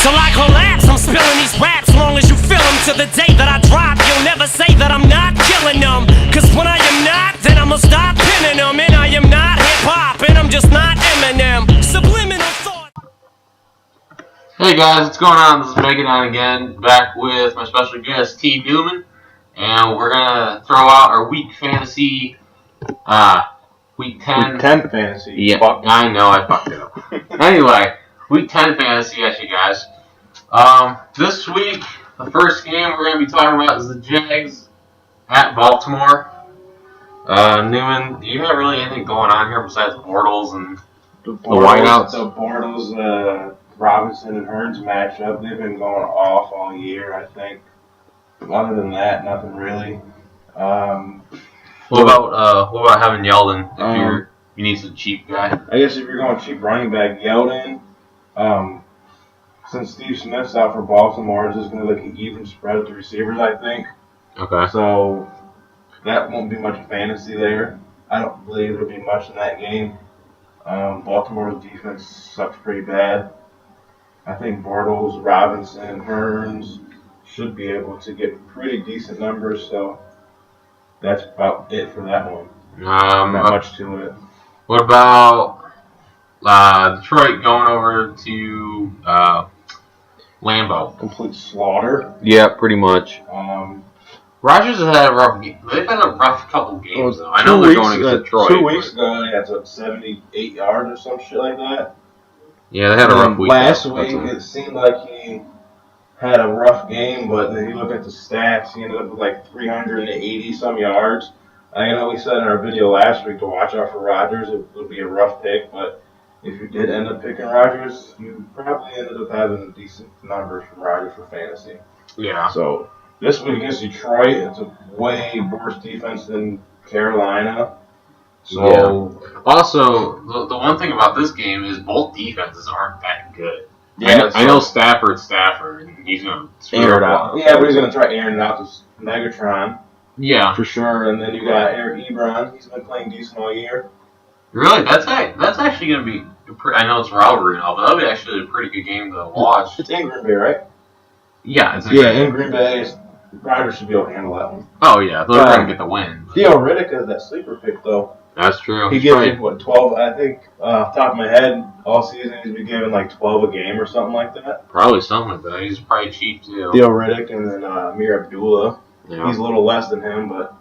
till I collapse. I'm spilling these raps long as you feel them. To the day that I drop, you'll never say that I'm not killing them. Cause when I am not, then I'ma stop pinning them. And I am not hip-hop, and I'm just not Eminem. Subliminal thought. Hey guys, what's going on? This is Megan again, back with my special guest T. Newman, and we're gonna throw out our week fantasy, week 10. Week 10 fantasy. Yeah, Fuck. I know, I fucked it up. Anyway, week 10 fantasy, actually, guys. This week, the first game we're gonna be talking about is the Jags at Baltimore. Newman, do you have really anything going on here besides Bortles and The whiteouts? The Bortles, Robinson and Hearns matchup, they've been going off all year, I think. Other than that, nothing really. What about having Yeldon if you need some cheap guy? I guess if you're going cheap running back, Yeldon, since Steve Smith's out for Baltimore, it's just going to look an even spread with the receivers, I think. Okay. So that won't be much fantasy there. I don't believe there'll be much in that game. Baltimore's defense sucks pretty bad. I think Bortles, Robinson, Hearns should be able to get pretty decent numbers, so that's about it for that one. Not much to it. What about Detroit going over to Lambeau? Complete slaughter. Yeah, pretty much. Rodgers has had a rough game. They've had a rough couple games, though. I know they're going against Detroit. 2 weeks ago, he had 78 yards or some shit like that. Yeah, they had a rough week. Last week, it seemed like he had a rough game, but then you look at the stats, he ended up with like 380-some yards. I know we said in our video last week to watch out for Rodgers. It would be a rough pick, but if you did end up picking Rodgers, you probably ended up having decent numbers from Rodgers for fantasy. Yeah. So this week against Detroit, it's a way worse defense than Carolina. So yeah. Also, the one thing about this game is both defenses aren't that good. Yeah, I know Stafford, and he's going to air it out. Yeah, but he's going to try airing it out to Megatron. Yeah, for sure. And then you got Eric Ebron. He's been playing decent all year. Really? That's actually going to be. I know it's rivalry and all, but that'll be actually a pretty good game to watch. It's in Green Bay, right? Yeah, it's in Green Bay. Riders should be able to handle that one. Oh yeah, they're going to get the win. Theo Riddick is that sleeper pick though. That's true. He gives you, 12? I think, off the top of my head, all season he's been giving like 12 a game or something like that. Probably something like that. He's probably cheap too. Theo Riddick and then Amir Abdullah. Yeah. He's a little less than him, but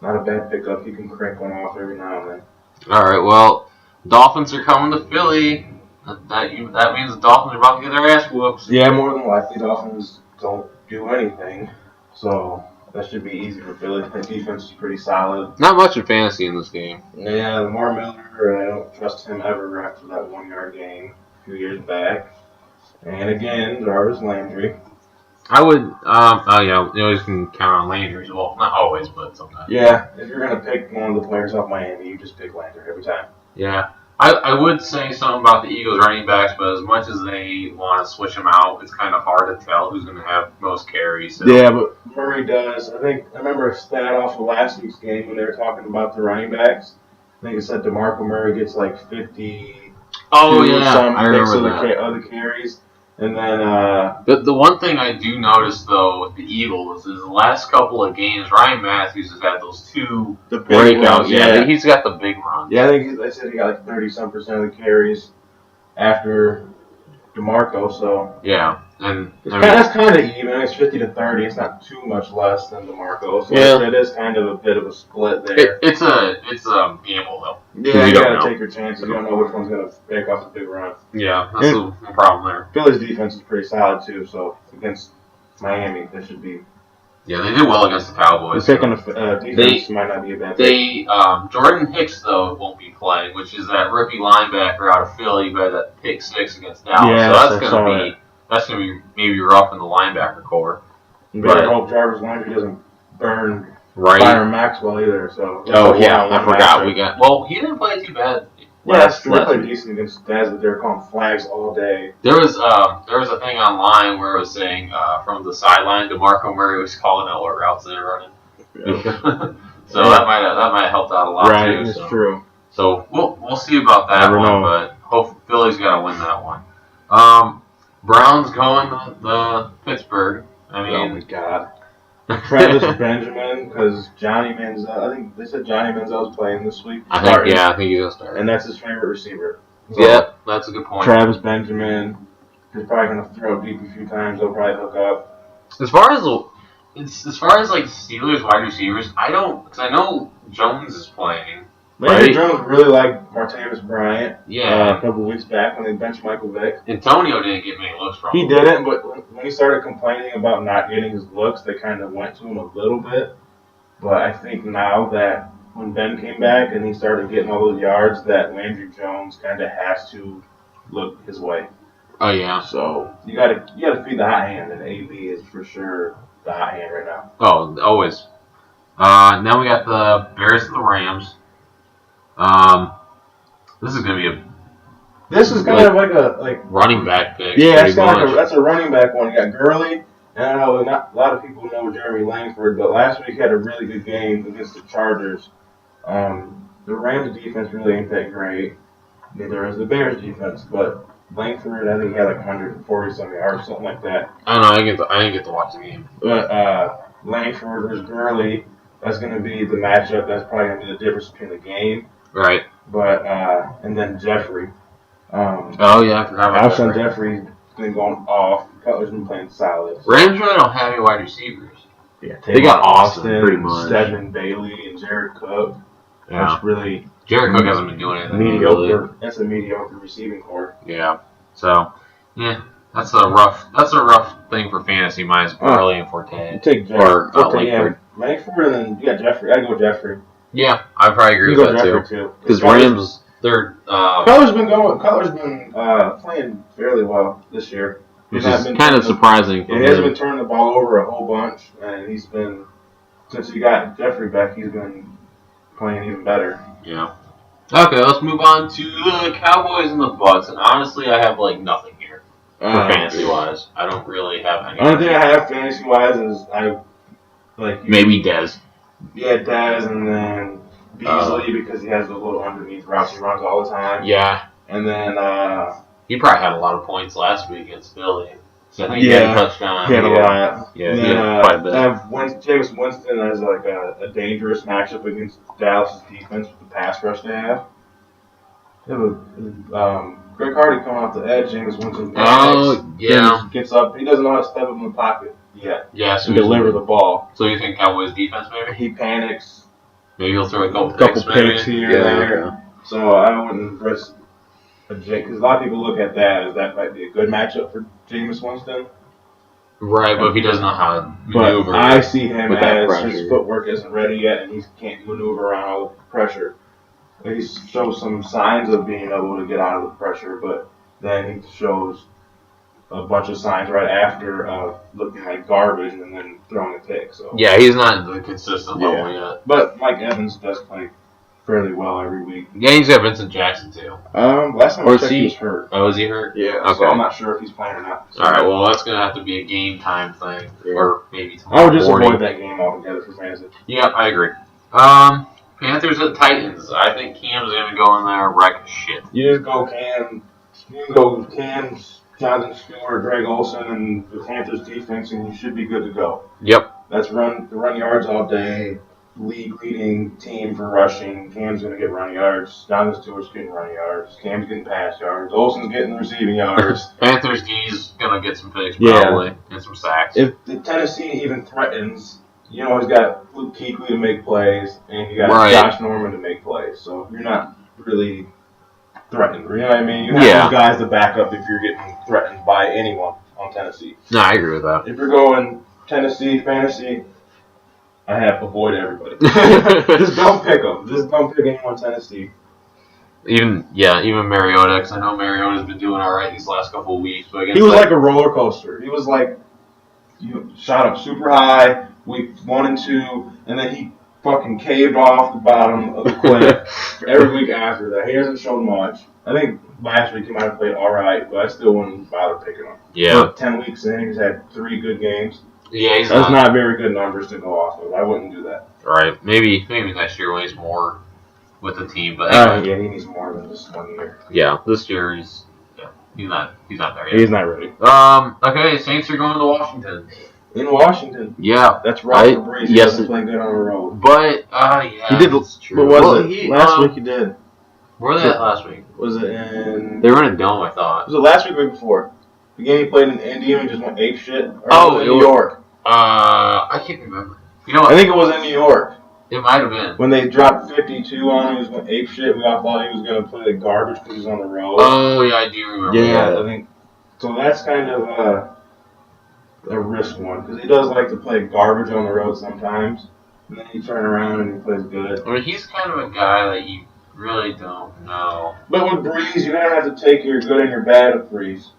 not a bad pickup. He can crank one off every now and then. All right, well, Dolphins are coming to Philly. That means the Dolphins are about to get their ass whooped. Yeah, more than likely, Dolphins don't do anything. So that should be easy for Philly. Their defense is pretty solid. Not much of fantasy in this game. Yeah, Lamar Miller, I don't trust him ever after that 1 yard game a few years back. And again, Jarvis Landry. I would, you always can count on Landry. Well, not always, but sometimes. Yeah, if you're going to pick one of the players off Miami, you just pick Landry every time. Yeah. I would say something about the Eagles running backs, but as much as they want to switch them out, it's kind of hard to tell who's going to have most carries. So. Yeah, but Murray does. I remember a stat off of last week's game when they were talking about the running backs. I think it said DeMarco Murray gets like 50. Oh, yeah, I remember that. Other carries. And then the one thing I do notice though with the Eagles is the last couple of games, Ryan Matthews has had those two breakouts. Yeah, he's got the big runs. Yeah, I think they said he got like 30-some% of the carries after DeMarco. So yeah, and that's kind of even. It's 50-30. It's not too much less than DeMarco. So yeah. It is kind of a bit of a split there. It's a gamble though. Yeah, you gotta take your chances. You don't know which one's gonna break off the big run. Yeah, that's the problem there. Philly's defense is pretty solid too. So against Miami, they should be. Yeah, they did well against the Cowboys. The pick on the defense might not be a bad pick. Jordan Hicks though won't be playing, which is that rookie linebacker out of Philly by that pick 6 against Dallas. Yeah, so that's gonna be maybe rough in the linebacker core. But I hope Jarvis Landry doesn't burn Byron Maxwell either. So I forgot we got. Well, he didn't play too bad. Yeah, that's true. They played decent against Daz, but they were calling flags all day. There was a thing online where it was saying from the sideline, DeMarco Murray was calling out what routes they were running. Yeah. So that might have helped out a lot right, too. It's true. So we'll see about that one, but hope Philly's got to win that one. Browns going the Pittsburgh. I Oh my mean, God. Travis Benjamin, because Johnny Manziel, I think they said Johnny Manziel's playing this week. I think he's gonna start. And that's his favorite receiver. So, Yep, that's a good point. Travis Benjamin, he's probably gonna throw deep a few times. They'll probably hook up. As far as like Steelers wide receivers, because I know Jones is playing. Landry Jones really liked Martavis Bryant. Yeah. A couple weeks back when they benched Michael Vick. Antonio didn't get many looks from him. He didn't, but when he started complaining about not getting his looks, they kind of went to him a little bit. But I think now that when Ben came back and he started getting all those yards, that Landry Jones kind of has to look his way. Oh yeah. So you gotta feed the hot hand, and AB is for sure the hot hand right now. Oh, always. Now we got the Bears and the Rams. This is gonna be This is kind of like a running back pick. Yeah, it's kind of that's a running back one. You got Gurley, and I know not a lot of people know Jeremy Langford, but last week had a really good game against the Chargers. The Rams defense really ain't that great. Neither is the Bears defense, but Langford, I think he had like 140 some yards, something like that. I don't know. I didn't get to watch the game. But Langford versus Gurley, that's going to be the matchup. That's probably going to be the difference between the game. Right. But and then Jeffrey. Oh yeah, I forgot about Alshon Jeffrey's been going off. Cutler's been playing solid. Rams really don't have any wide receivers. Yeah, they got Austin, pretty much. Stedman Bailey, and Jared Cook. Yeah. That's really Jared Cook hasn't been doing anything. mediocre. Really. That's a mediocre receiving core. Yeah. So, yeah, that's a rough thing for fantasy minus Gurley and Forte. You take Or Langford. Langford. Langford, and then you got Jeffrey. I go Jeffrey. Yeah, I probably agree with that too. Because Rams, they're Cutler's been playing fairly well this year. which is kind of surprising. Yeah, he hasn't been turning the ball over a whole bunch, and he's been since you got Jeffrey back, he's been playing even better. Yeah. Okay, let's move on to the Cowboys and the Bucks. And honestly, I have like nothing here for fantasy wise. I don't really have any. The only thing I have fantasy wise is maybe Dez. Yeah, Dez, and then Beasley because he has the little underneath routes he runs all the time. Yeah. And then He probably had a lot of points last week against Philly. So I think he had a touchdown. He had a lot. Yeah, and he then, had quite a bit. I have Jameis Winston as like a dangerous matchup against Dallas' defense with the pass rush they have. They have Greg Hardy coming off the edge. Jameis Winston gets up. He doesn't know how to step up in the pocket yet. Yeah, so and deliver the ball. So you think Cowboys defense maybe? He panics. Maybe he'll throw a couple picks here and there. So I wouldn't risk because a lot of people look at that as that might be a good matchup for Jameis Winston. Right, but if he doesn't know how to maneuver. But I see him as his his footwork isn't ready yet and he can't maneuver around all the pressure. He shows some signs of being able to get out of the pressure, but then he shows a bunch of signs right after of looking like garbage and then throwing a pick. So yeah, he's not at the consistent level yet. But Mike Evans does play fairly well every week. Yeah, he's got Vincent Jackson too. Last time I checked, he was hurt. Oh, is he hurt? Yeah. Okay. So I'm not sure if he's playing or not. So all right. Well, that's gonna have to be a game time thing, or maybe tomorrow I would just morning. avoid that game altogether for fantasy. Yeah, I agree. Panthers at Titans. I think Cam's gonna go in there and wreck shit. You just go Cam. You can go Cam, Jonathan Stewart, Greg Olsen, and the Panthers defense, and you should be good to go. Yep. That's run yards all day. League leading team for rushing. Cam's going to get run yards. Jonathan Stewart's getting run yards. Cam's getting pass yards. Olsen's getting receiving yards. Panthers D's going to get some picks probably and some sacks. If the Tennessee even threatens, you always got Luke Kuechly to make plays, and you got Josh Norman to make plays. So you're not really threatened. You know what I mean? You have those guys to back up if you're getting threatened by anyone on Tennessee. No, I agree with that. If you're going Tennessee fantasy, I have avoid everybody. Just don't pick them. Just don't pick anyone Tennessee. Even Mariota, because I know Mariota's been doing all right these last couple of weeks. But he was like a roller coaster. He was like, shot up super high, week 1 and 2, and then he fucking caved off the bottom of the cliff every week after that. He hasn't shown much. I think last week he might have played all right, but I still wouldn't bother picking him. Yeah. But 10 weeks in, he's had 3 good games. Yeah, that's not very good numbers to go off of. I wouldn't do that. Right. Maybe next year when he's more with the team. But yeah, he needs more than just 1 year. Yeah, this year he's He's not there yet. He's not ready. Okay, Saints are going to Washington. In Washington. Yeah. That's right for Breeze. He doesn't play good on the road. But, yeah. He did. That's true. What was it? Last week he did. Where were they at last week? Was it in... They were in a dome, I thought. Was it last week or the week before? The game he played in Indy and he just went ape shit? Or Oh, was it in New York. I can't remember. You know what? I think it was in New York. It might have been. When they dropped 52 on him, he was going ape shit. We all thought he was going to play the garbage because he's on the road. Oh, yeah, I do remember. Yeah, I think so. That's kind of a risk one because he does like to play garbage on the road sometimes, and then you turn around and he plays good. I mean, he's kind of a guy that you really don't know. But with Breeze, you're gonna have to take your good and your bad with Breeze.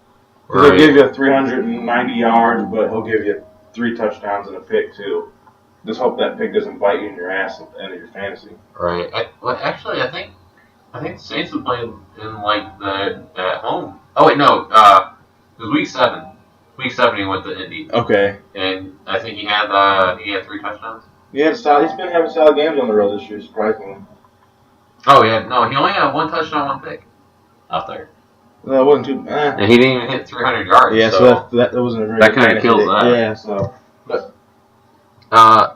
Right. He'll give you 390 yards, but he'll give you 3 touchdowns and a pick too. Just hope that pick doesn't bite you in your ass at the end of your fantasy. Right. Actually, I think the Saints would play in like the at home. Oh wait, no. It was week 7. Week 7 he went to Indy. Okay. And I think he had 3 touchdowns. Yeah, he's been having solid games on the road this year, surprisingly. Oh yeah, no, he only had 1 touchdown, 1 pick out there. Well, it wasn't too. And he didn't even hit 300 yards. Yeah, so that wasn't a very. That kind of kills that. Yeah, so. But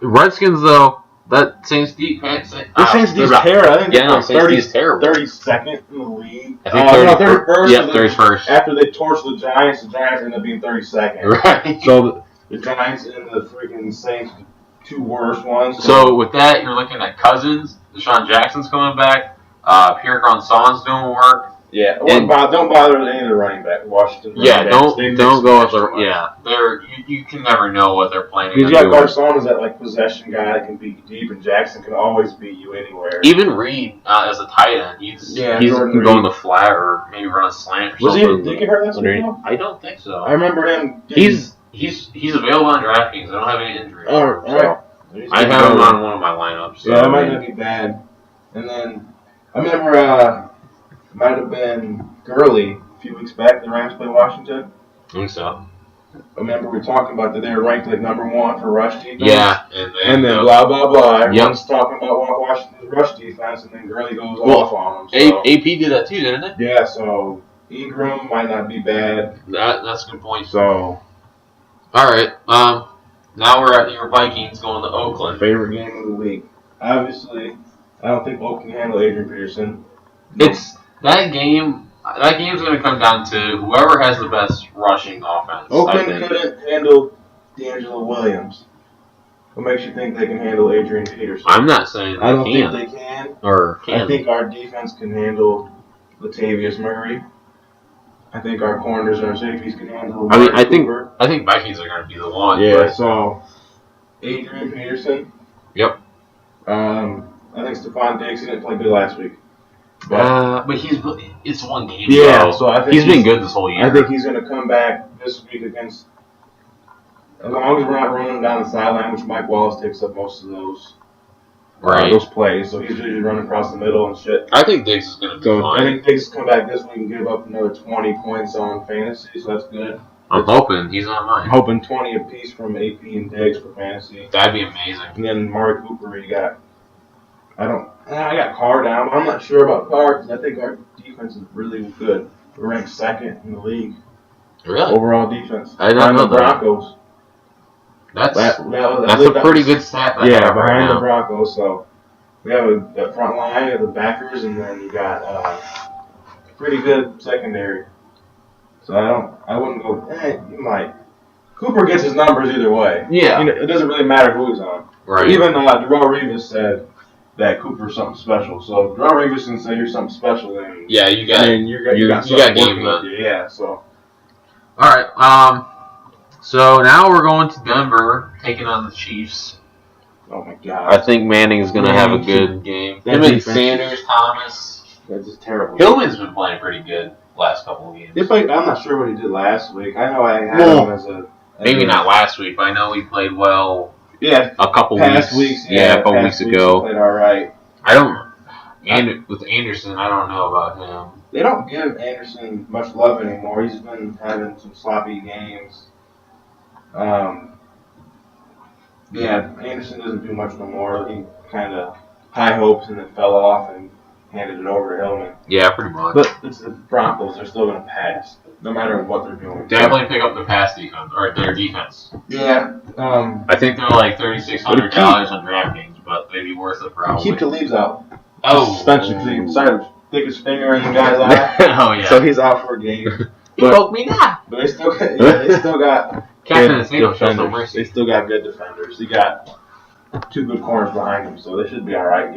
Redskins though, that Saints deep. the Saints D's terrible. I think Saints terrible. 32nd in the league. I think 31st. Yeah, 31st. After they torched the Giants ended up being 32nd. Right. So the Giants and the freaking Saints, 2 worst ones. So with that, you're looking at Cousins. Deshaun Jackson's coming back. Pierre Garçon's doing work. Yeah, don't bother with any of the running back. Washington. Yeah, don't go with the. Yeah, you can never know what they're planning. Because you got Garcon as that like possession guy that can beat you deep, and Jackson can always beat you anywhere. Even Reed as a tight end, he's can go in the flat or maybe run a slant or something. Did he get hurt last week? I don't think so. I remember him. He's available on DraftKings. I don't have any injuries. All right. I have him on one of my lineups. So yeah, that might not be bad. And then I remember might have been Gurley a few weeks back. The Rams played Washington. I think so. I remember we were talking about that they were ranked like number 1 for rush defense. Yeah, and then blah blah blah. Everyone's talking about Washington's rush defense, and then Gurley goes off on them. So. AP did that too, didn't it? Yeah, so Ingram might not be bad. That's a good point. So, all right. Now we're at your Vikings going to Oakland. Favorite game of the week. Obviously, I don't think Oakland can handle Adrian Peterson. It's that game. That game's going to come down to whoever has the best rushing offense. Oakland couldn't handle D'Angelo Williams. What makes you think they can handle Adrian Peterson? I'm not saying I don't think they can. Or can. I think our defense can handle Latavius Murray. I think our corners and our safeties can handle. I think Vikings are going to be the one. Yeah. But. So Adrian Peterson. Yep. I think Stephon Diggs didn't play good last week. But it's one game. Yeah, so I think he's been good this whole year. I think he's going to come back this week against. As long as we're not running down the sideline, which Mike Wallace takes up most of those. Those plays, so he's usually running across the middle and shit. I think Diggs is going to be fine. I think Diggs come back this week and give up another 20 points on fantasy, so that's good. I'm hoping he's on mine. I'm hoping 20 apiece from AP and Diggs for fantasy. That'd be amazing. And then Mari Cooper, you got. I got Carr down, but I'm not sure about Carr because I think our defense is really good. We're ranked 2nd in the league. Really? Overall defense. I don't know the Broncos. That's a pretty good stat. Behind the Broncos. So we have the front line, you have the backers, and then you got pretty good secondary. So I wouldn't go. You might. Cooper gets his numbers either way. Yeah. It doesn't really matter who he's on. Right. Even Darrell Revis said that Cooper's something special. So if Darrell Revis can say you're something special, then yeah, you got game done. Yeah. So. All right. So now we're going to Denver, taking on the Chiefs. Oh my God! I think Manning's going to have a good game. Him and Sanders, Thomas. That's just terrible. Hillman's been playing pretty good last couple of games. I'm not sure what he did last week. I know I had him as a. Maybe not last week, but I know he played well. Yeah, a couple weeks. Yeah, a couple weeks ago. He played all right. With Anderson, I don't know about him. They don't give Anderson much love anymore. He's been having some sloppy games. Anderson doesn't do much no more. He kind of high hopes and then fell off and handed it over to Hillman. Yeah, pretty much. But it's the Broncos. They're still going to pass. no matter what they're doing. Definitely pick up the pass defense or their defense. Yeah. I think they're like $3,600 on DraftKings, but they'd be worth it probably. Keep the leaves out. Oh. Suspension because he decided to stick his finger in the guy's eye. Oh yeah. So he's out for a game. He poked me now. But they still got Captain good Snake shows no defenders. mercy. They still got good defenders. They got 2 good corners behind them, so they should be all right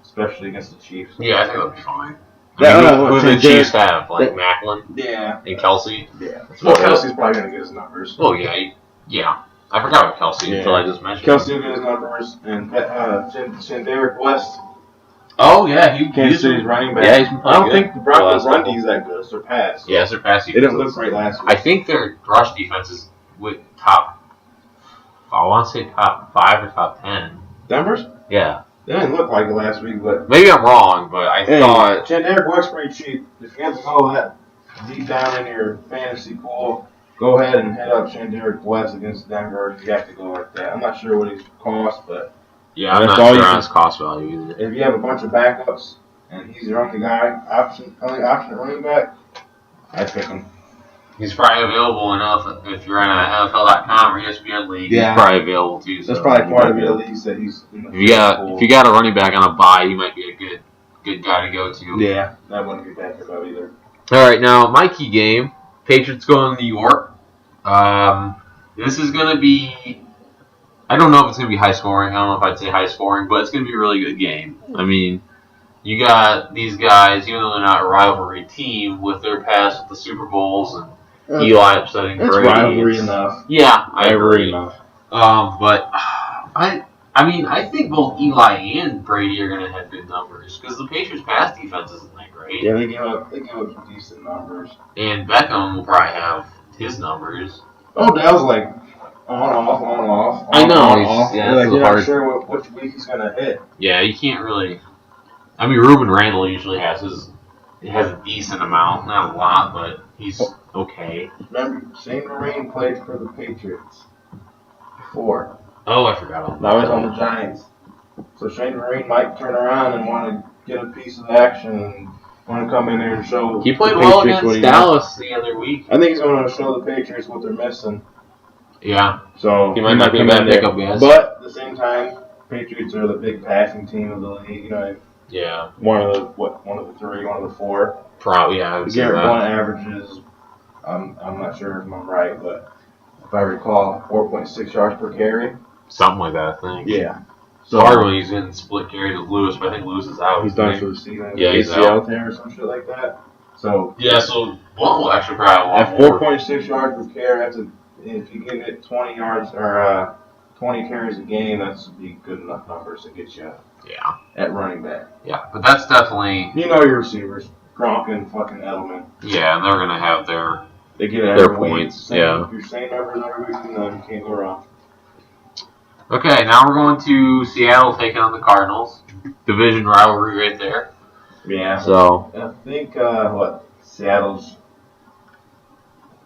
especially against the Chiefs. Yeah, I think they'll be fine. Who St. the Chiefs have? Like Macklin Yeah. and Kelsey? Yeah. Well, Kelsey's probably going to get his numbers. Oh, yeah. Yeah. I forgot about Kelsey until I just mentioned Kelsey will get his numbers, and Derek West. Oh, yeah. Kansas City's running back. Yeah, he's been I playing don't good. think the Broncos' run D is that good. It's their pass. Yeah, it's their pass defense. They didn't look great last week. I think their rush defense is with I want to say top 5 or top 10. Denver's? Yeah. They didn't look like it last week, but Maybe I'm wrong, but I thought... Derek West's pretty cheap. If you have to go that deep down in your fantasy pool, go ahead and head up Derek West against Denver if you have to go like that. I'm not sure what he's cost, but Yeah, I'm not sure on his cost value either. if you have a bunch of backups and he's your only guy, only option at running back, I'd pick him. He's probably available enough if you're in a NFL.com or ESPN league. Yeah. He's probably available too. That's So. probably part of your leagues that he's in the If you got a running back on a bye, he might be a good guy to go to. Yeah, that wouldn't be bad for him either. All right, now my key game: Patriots going to New York. This is going to be. I don't know if it's going to be high scoring. I don't know if I'd say high scoring, but it's going to be a really good game. I mean, you got these guys, even though they're not a rivalry team, with their past at the Super Bowls and Eli upsetting Brady. It's rivalry enough. Yeah, I agree. Enough. But I think both Eli and Brady are going to have good numbers because the Patriots' pass defense isn't that great. Yeah, they give up decent numbers. And Beckham will probably have his numbers. Odell's like on off. I know. Off. Yeah, like, you're hard. not sure which week he's gonna hit. Yeah, you can't really. I mean, Ruben Randall usually has a decent amount, not a lot, but he's okay. Remember, Shane Vereen played for the Patriots before. Oh, I forgot all Now that. he's on the Giants. So Shane Vereen might turn around and want to get a piece of action and want to come in there and show. He played the well Patriots what against he Dallas the other week. I think he's going to show the Patriots what they're missing. Yeah. So He might not be a come bad in there. pickup, guys. But at the same time, Patriots are the big passing team of the league. You know, Yeah. one of the 3, one of the 4. Probably, yeah. I would say Garrett that. Blunt averages, I'm not sure if I'm right, but if I recall, 4.6 yards per carry. Something like that, I think. Yeah. It's hard when he's in split carries with Lewis, but I think Lewis is out. He's done for the season. Yeah, he's ACL out. tear or some shit like that. So Yeah, so Blunt will actually probably at 4.6 yards per carry, if you can hit 20 yards or 20 carries a game, that's be good enough numbers to get you Yeah. at running back. Yeah, but that's definitely. You know your receivers, Gronk and fucking Edelman. Yeah, and they're going to have their. They get it Their every week. points, yeah. If you're saying numbers every week, you can't go wrong. Okay, now we're going to Seattle taking on the Cardinals. Division rivalry right there. Yeah. So. I think Seattle's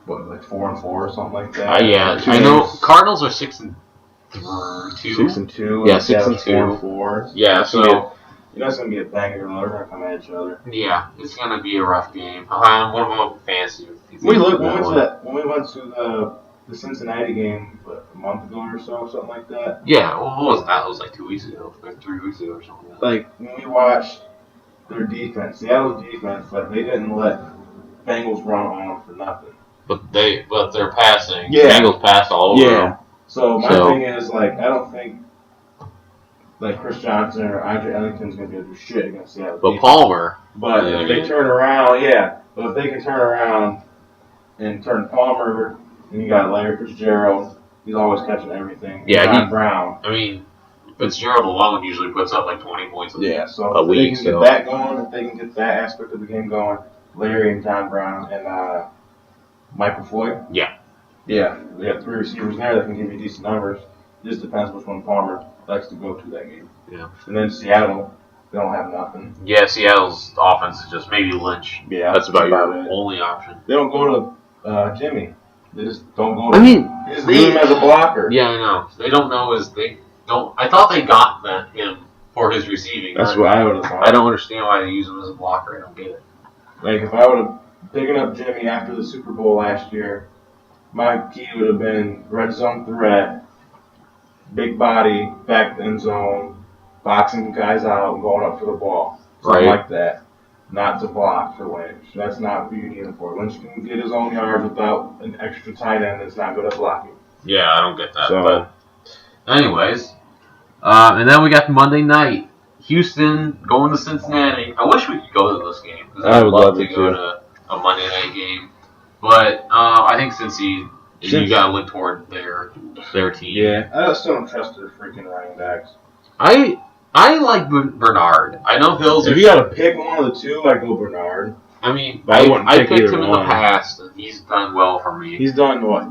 like 4-4 or something like that. Yeah, Two I know games. Cardinals are 6-2. 6-2. Yeah, Seattle's 6-2. 4-4. Yeah, so. It's gonna be a banger. They're gonna come at each other. Yeah, it's going to be a rough game. What about fantasy? We went to the Cincinnati game a month ago or something like that. Yeah, well, what was that? It was like 2 weeks ago, like 3 weeks ago or something. Like when we watched their defense, Seattle's defense, like they didn't let Bengals run on them for nothing. But they're passing. Yeah. Bengals pass all over them. So my thing is like I don't think like Chris Johnson or Andre Ellington's gonna be able to do shit against Seattle. But Palmer. But if they turn around, but if they can turn around and turn Palmer, and you got Larry Fitzgerald, he's always catching everything. Yeah, John Brown. I mean, Fitzgerald alone usually puts up like 20 points. Yeah, so a if week, they can get that going, if they can get that aspect of the game going, Larry and John Brown and Michael Floyd. Yeah. Yeah, we got 3 receivers there that can give you decent numbers. It just depends which one Palmer likes to go to that game. Yeah. And then Seattle, they don't have nothing. Yeah, Seattle's offense is just maybe Lynch. Yeah, that's about your it. only option. They don't go to Jimmy. They just don't go to they just they- use him as a blocker. Yeah, I know. They don't know I thought they got him for his receiving. That's what I would have thought. I don't understand why they use him as a blocker. I don't get it. Like, if I would have picking up Jimmy after the Super Bowl last year, my key would have been red zone threat, big body, back end zone, boxing guys out, and going up for the ball. Something like that. Not to block for Lynch. That's not what you need him for. Lynch can get his own yards without an extra tight end that's not good at blocking. Yeah, I don't get that. So, but anyways, and then we got Monday night. Houston going to Cincinnati. I wish we could go to this game. I would love to to go too. to a Monday night game. But I think Cincy, you got to look toward their team. Yeah, I still don't trust their freaking running backs. I like Bernard. I know Hills. If you got to pick one of the two, I'd go Bernard. I mean, But I wouldn't I pick picked either him in one. the past, and he's done well for me. He's done what?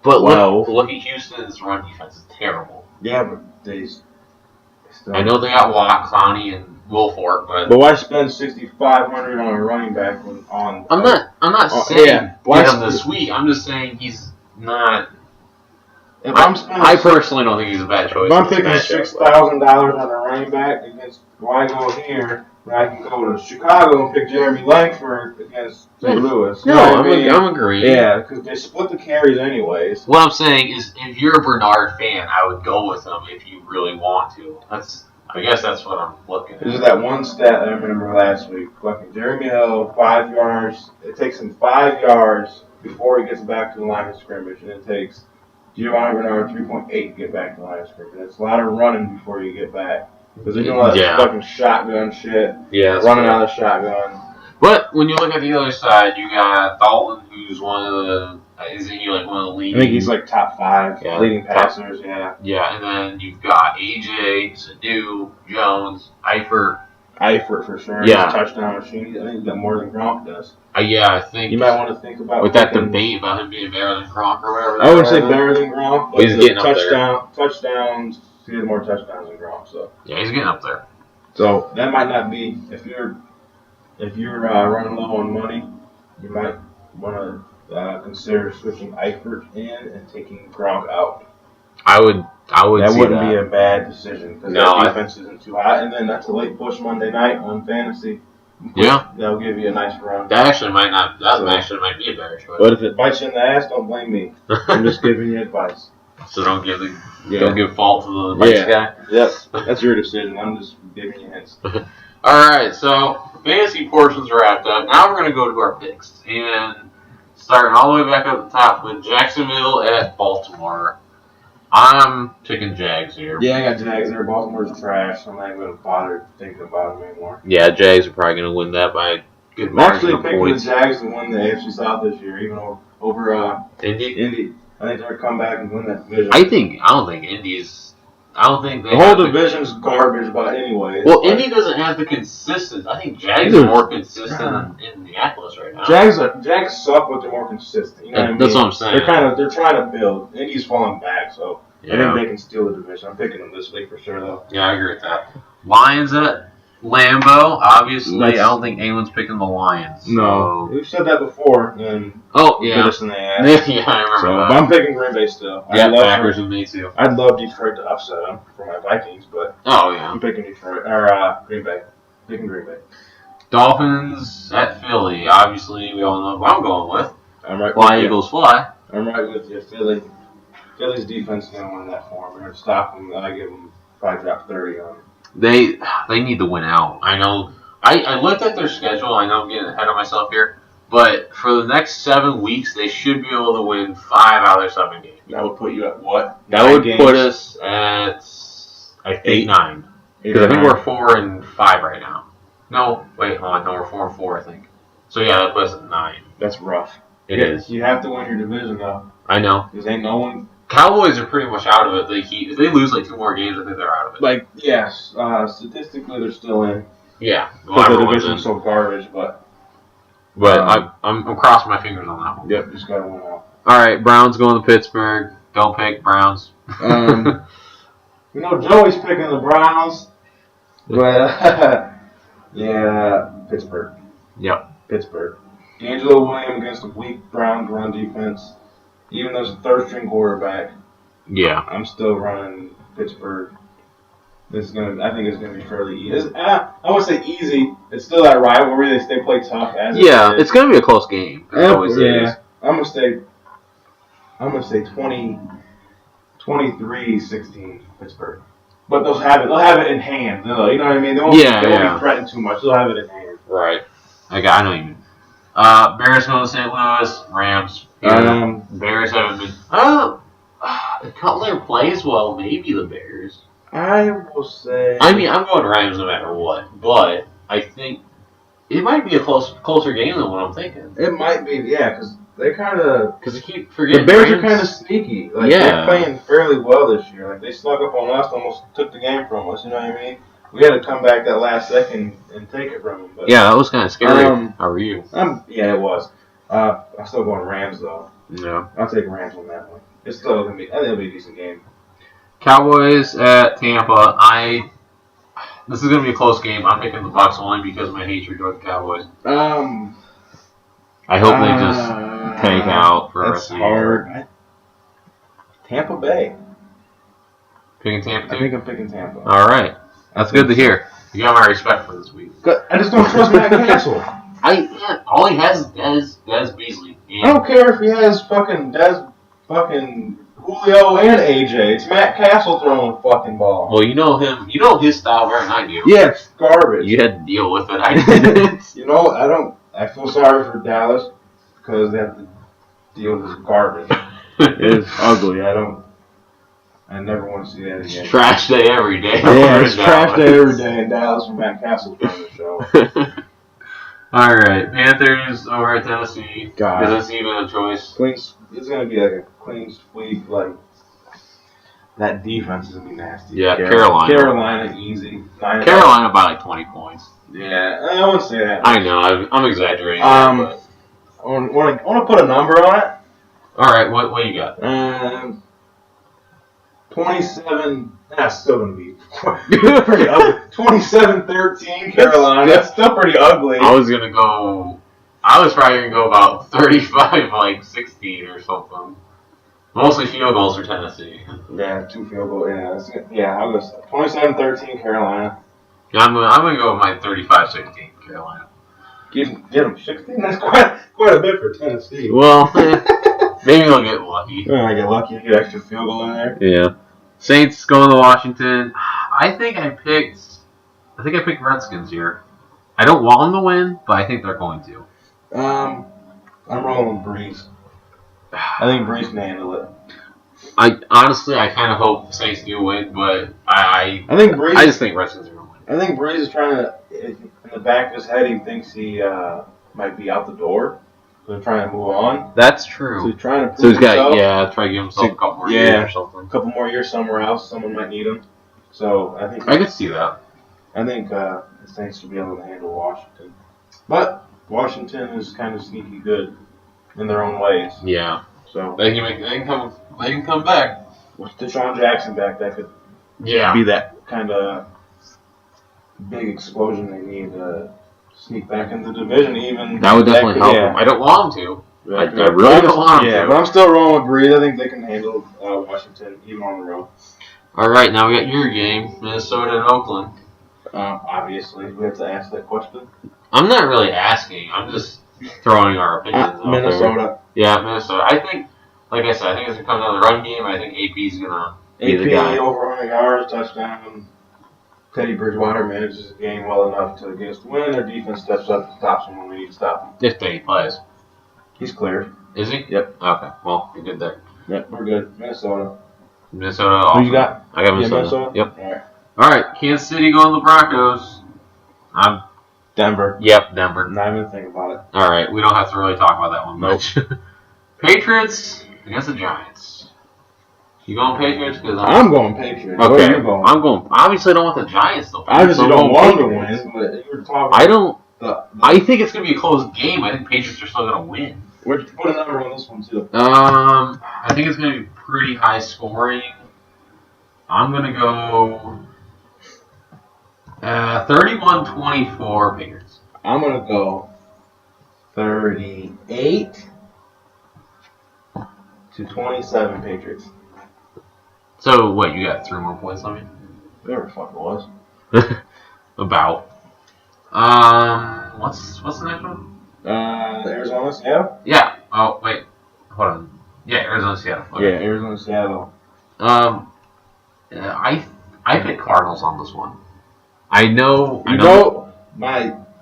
But well. look at Houston's run defense is terrible. Yeah, but they still. I know they got Watt, Clowney, and Wilfork, but why spend $6,500 on a running back on? I'm not saying get him this week. I'm just saying he's not. If I'm spending, I personally don't think he's a bad choice. if I'm picking $6,000 on a running back against, why go here when I can go to Chicago and pick Jeremy Langford against St. Louis? You know what I mean? I'm agreeing. Yeah, because they split the carries anyways. What I'm saying is, if you're a Bernard fan, I would go with him if you really want to. I guess that's what I'm looking at. This is that one stat that I remember last week. Fucking Jeremy Hill, 5 yards. It takes him 5 yards before he gets back to the line of scrimmage, and it takes Giovanni Bernard 3.8 to get back to the line of scrimmage. It's a lot of running before you get back. Because they're doing all that fucking shotgun shit. Yeah, running out of the shotgun. But when you look at the other side, you got Dalton, who's one of the. Isn't he like one of the leading? I think he's like top 5 leading passers, Yeah, and then you've got AJ, Sadu, Jones, Eifert for sure. Yeah. He's a touchdown machine. I think he's got more than Gronk does. I think. You might want to think about with that debate about him being better than Gronk or whatever. I wouldn't say better than Gronk, but he's getting up there. Touchdowns. He has more touchdowns than Gronk, so. Yeah, he's getting up there. So that might not be if you're running low on money, you might want to consider switching Eifert in and taking Gronk out. I would. That wouldn't be a bad decision because their defense isn't too hot, and then that's a late push Monday night on fantasy. Yeah, that'll give you a nice run. That actually might not. That actually might be a better choice. But if it bites you in the ass, don't blame me. I'm just giving you advice. So don't give fault to the bites guy. Yep, that's your decision. I'm just giving you hints. All right, so fantasy portion's wrapped up. Now we're gonna go to our picks and starting all the way back at the top with Jacksonville at Baltimore. I'm picking Jags here. Yeah, I got Jags there. Baltimore's trash, so I'm not even going to bother thinking about them anymore. Yeah, Jags are probably going to win that by a good I'm margin actually of picking points. the Jags to win the AFC South this year, even over Indy? I think they're going to come back and win that division. I don't think Indy's. I don't think they. The whole division's garbage, but anyway. Well, Indy doesn't have the consistent. I think Jags are more consistent than Indianapolis right now. Jags suck, but they're more consistent. You know what I mean? That's what I'm saying. They're trying to build. Indy's falling back, so I think they can steal the division. I'm picking them this week for sure, though. Yeah, I agree with that. Lions at Lambeau. Obviously, I don't think anyone's picking the Lions. No, we've said that before, and bit us in the ass. Yeah, I remember that. But I'm picking Green Bay still. Yeah, Packers with me too. I'd love Detroit to upset them for my Vikings, but I'm picking Detroit or Green Bay. Picking Green Bay. Dolphins at Philly. Obviously, we all know who I'm going with. I'm right. Fly Eagles fly. I'm right with you. Philly's defense is going to win that for them. We're going to stop them. I give them probably drop 30 on them. They need to win out. I know. I looked at their schedule. I know I'm getting ahead of myself here. But for the next 7 weeks, they should be able to win 5 out of their 7 games. That would put you at what? That would put us at, I think, 9. Because I think we're 4-5 right now. No, wait, hold on. No, we're 4-4, I think. So yeah, that puts us at 9. That's rough. It is. You have to win your division, though. I know. Because ain't no one. Cowboys are pretty much out of it. If they lose like 2 more games, I think they're out of it. Like, yes, statistically they're still in. Yeah. But the division's so garbage, but I'm crossing my fingers on that one. Yep, just gotta win out. Alright, Browns going to Pittsburgh. Don't pick Browns. We know Joey's picking the Browns, but yeah, Pittsburgh. Yep. Pittsburgh. D'Angelo Williams against a weak Browns run defense. Even though it's a third-string quarterback, yeah, I'm still running Pittsburgh. I think it's gonna be fairly easy. I wouldn't say easy. It's still that rivalry. They play tough as Yeah, it is. it's going to be a close game. It always is. I'm gonna say 23-16 Pittsburgh. But they'll have it in hand. You know what I mean? They won't be threatened too much. They'll have it in hand. Right. I know what you mean. Bears going to St. Louis. Rams. Bears haven't been. Cutler plays well. Maybe the Bears. I will say. I mean, I'm going Rams no matter what, but I think it might be a closer game than what I'm thinking. It might be, yeah, because they kind of. Because I keep forgetting. The Bears are kind of sneaky. Like, they're playing fairly well this year. Like, they snuck up on us, almost took the game from us. You know what I mean? We had to come back that last second and take it from them. But, yeah, that was kind of scary. How are you? Yeah, it was. I'm still going Rams though. Yeah, I'll take Rams on that one. It's still gonna be. I think it'll be a decent game. Cowboys at Tampa. This is gonna be a close game. I'm picking the Bucs only because of my hatred toward the Cowboys. I hope they just take out for that's hard. Tampa Bay. Picking Tampa. I think I'm picking Tampa. All right, that's good to hear. You got my respect for this week. I just don't trust Matt Castle. All he has is Des Beasley. I don't care if he has fucking Julio and AJ. It's Matt Castle throwing the fucking ball. Well, you know him. You know his style better than I do. Yeah, it's garbage. You had to deal with it. I didn't. I feel sorry for Dallas because they have to deal with this garbage. It's ugly. I never want to see that again. It's trash day every day. Yeah, it's trash day every day in Dallas when Matt Castle's running the show. All right, Panthers over at Tennessee. God. Is this even a choice? It's going to be like a clean sweep. Like, that defense is going to be nasty. Yeah, Carolina easy. Carolina by like 20 points. Yeah, I wouldn't say that. I know, I'm exaggerating. I want to put a number on it. All right, what you got? 27. That's still going to be pretty ugly. 27-13 Carolina. That's still pretty ugly. I was probably going to go about 35-16 or something. Mostly field goals for Tennessee. Yeah, 2 field goals. Yeah, I'll go 27-13 Carolina. Yeah, I'm going to go with my 35-16 Carolina. Get them 16? That's quite a bit for Tennessee. Well, maybe they'll get lucky. I get lucky to get extra field goal in there. Yeah. Saints going to Washington. I think I picked Redskins here. I don't want them to win, but I think they're going to. I'm rolling Breeze. I think Breeze can handle it. I kind of hope the Saints do win, but I think Breeze. I just think Redskins are going to win. I think Breeze is trying to, in the back of his head, he thinks he might be out the door. So they're trying to move on. That's true. So he's trying to prove himself. Try to give himself a couple more years or something. A couple more years somewhere else. Someone might need him. So I think I could see that. I think the Saints should be able to handle Washington. But Washington is kind of sneaky good in their own ways. Yeah. So they can come back. With Deshaun Jackson back, that could be that kind of big explosion they need to sneak back into the division. Even that would definitely help them. I don't want them to. I really don't want them to. But I'm still rolling with Breeze. I think they can handle Washington even on the road. All right, now we got your game, Minnesota and Oakland. Obviously, we have to ask that question. I'm not really asking. I'm just throwing our opinions out Minnesota. There. Yeah, Minnesota. I think, like I said, I think it's going to come down to the run game. I think AP's going to be the guy. Over 100 yards, touchdown. Teddy Bridgewater manages the game well enough to get us the win. Their defense steps up and stops him when we need to stop him. If Teddy plays. He's cleared. Is he? Yep. Okay. Well, you're good there. Yep, we're good. Minnesota. Who you got? I got Minnesota. Yep. All right. Kansas City going to the Broncos. I'm Denver. Yep, Denver. Not even think about it. All right. We don't have to really talk about that one much. Patriots against the Giants. You going Patriots? I'm going Patriots. Okay. Where are you going? I'm going. Obviously, I don't want the Giants to win. Obviously, don't want them to win. But you were talking. I don't. I think it's going to be a close game. I think Patriots are still going to win. Where'd you put a number on this one too? I think it's going to be pretty high scoring. I'm going to go 31-24 Patriots. I'm going to go 38-27 Patriots. So, what, you got 3 more points on me? Whatever the fuck it was. About. What's the next one? Arizona, Seattle? Yeah. Oh, wait. Hold on. Yeah, Arizona, Seattle. Okay. Yeah, Arizona, Seattle. I picked Cardinals on this one. I know.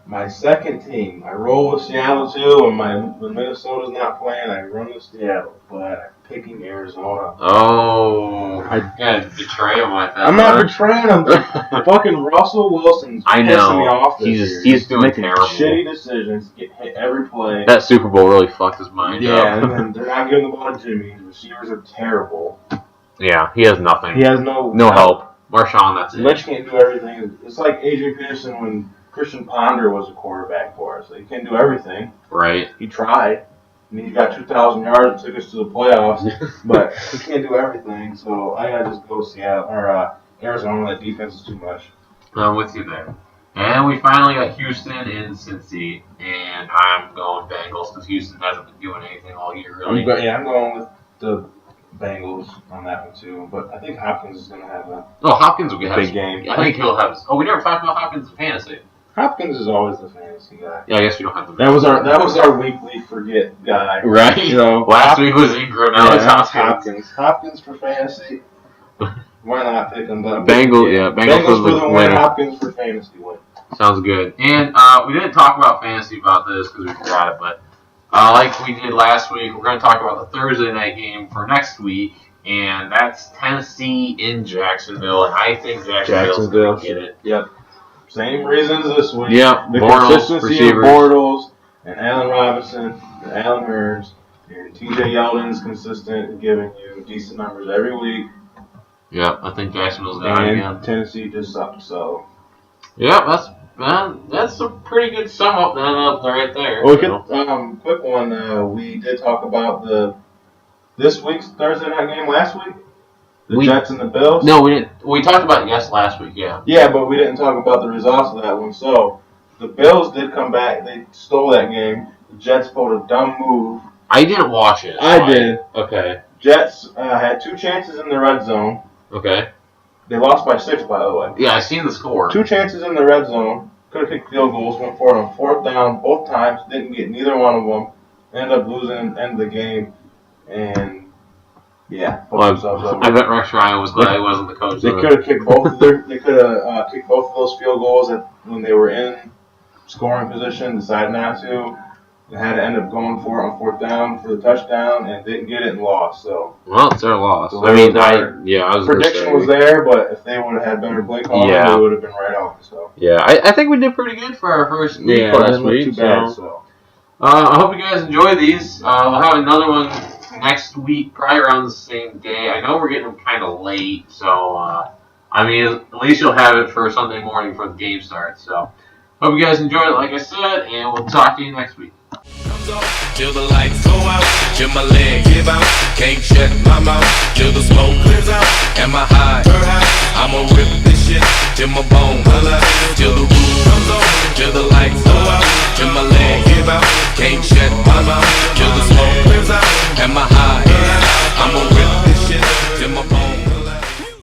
My second team. I roll with Seattle too, and when Minnesota's not playing, I run with Seattle. But I'm picking Arizona. Oh, I gotta betray him like that. I'm not betraying him. Fucking Russell Wilson's I pissing me know. off this year. He's doing making terrible. shitty decisions, get hit every play. That Super Bowl really fucked his mind Yeah, up. and then they're not giving the ball to Jimmy. The receivers are terrible. Yeah, he has nothing. He has no help. Marshawn, that's it. Lynch can't do everything. It's like AJ Peterson when Christian Ponder was a quarterback for us. He can't do everything. Right. He tried. I mean, he got 2,000 yards and took us to the playoffs, but he can't do everything. So I gotta just go Seattle or Arizona. That defense is too much. I'm with you there. And we finally got Houston in Cincy, and I'm going Bengals because Houston hasn't been doing anything all year, really. I'm going with the Bengals on that one too. But I think Hopkins is gonna have a Hopkins will have big game. I think he'll have. We never talked about Hopkins in fantasy. Hopkins is always the fantasy guy. Yeah, I guess we don't have to. That was our weekly forget guy. Right. You know, last week was Ingram. Now it's Hopkins. Hopkins for fantasy. Why not pick him? But Bengals for the win. Hopkins for fantasy win. Sounds good. And we didn't talk about fantasy about this because we forgot it, but like we did last week, we're going to talk about the Thursday night game for next week, and that's Tennessee in Jacksonville, and I think Jacksonville's going to get it. Yep. Same reasons this week. Yep. The Bortles, consistency receivers. of Bortles and Allen Robinson and Allen Hurns and TJ Yeldon's consistent, giving you decent numbers every week. Yep, I think Jacksonville's got it again. Tennessee just sucked, so. Yep, that's a pretty good sum up right there. Well, quick one. We did talk about this week's Thursday night game last week. The Jets and the Bills. No, we didn't. We talked about it last week. Yeah. Yeah, but we didn't talk about the results of that one. So the Bills did come back. They stole that game. The Jets pulled a dumb move. I didn't watch it. I did. Okay. Jets had 2 chances in the red zone. Okay. They lost by 6, by the way. Yeah, I seen the score. 2 chances in the red zone. Could have kicked field goals. Went for it on 4th down both times. Didn't get neither one of them. Ended up losing at the end of the game. And yeah, I bet Rex Ryan was glad he wasn't the coach. They could have kicked both of those field goals when they were in scoring position. Decided not to. They had to end up going for it on 4th down for the touchdown and didn't get it and lost. So it's their loss. So prediction was there, but if they would have had better play calling, they would have been right off. So yeah, I think we did pretty good for our first week last week. Too bad, so. I hope you guys enjoy these. We'll have another one next week, probably around the same day. I know we're getting them kind of late, so at least you'll have it for Sunday morning before the game starts. So hope you guys enjoy it, like I said, and we'll talk to you next week. Till the lights go out, till my leg give out, can't shut my mouth, till the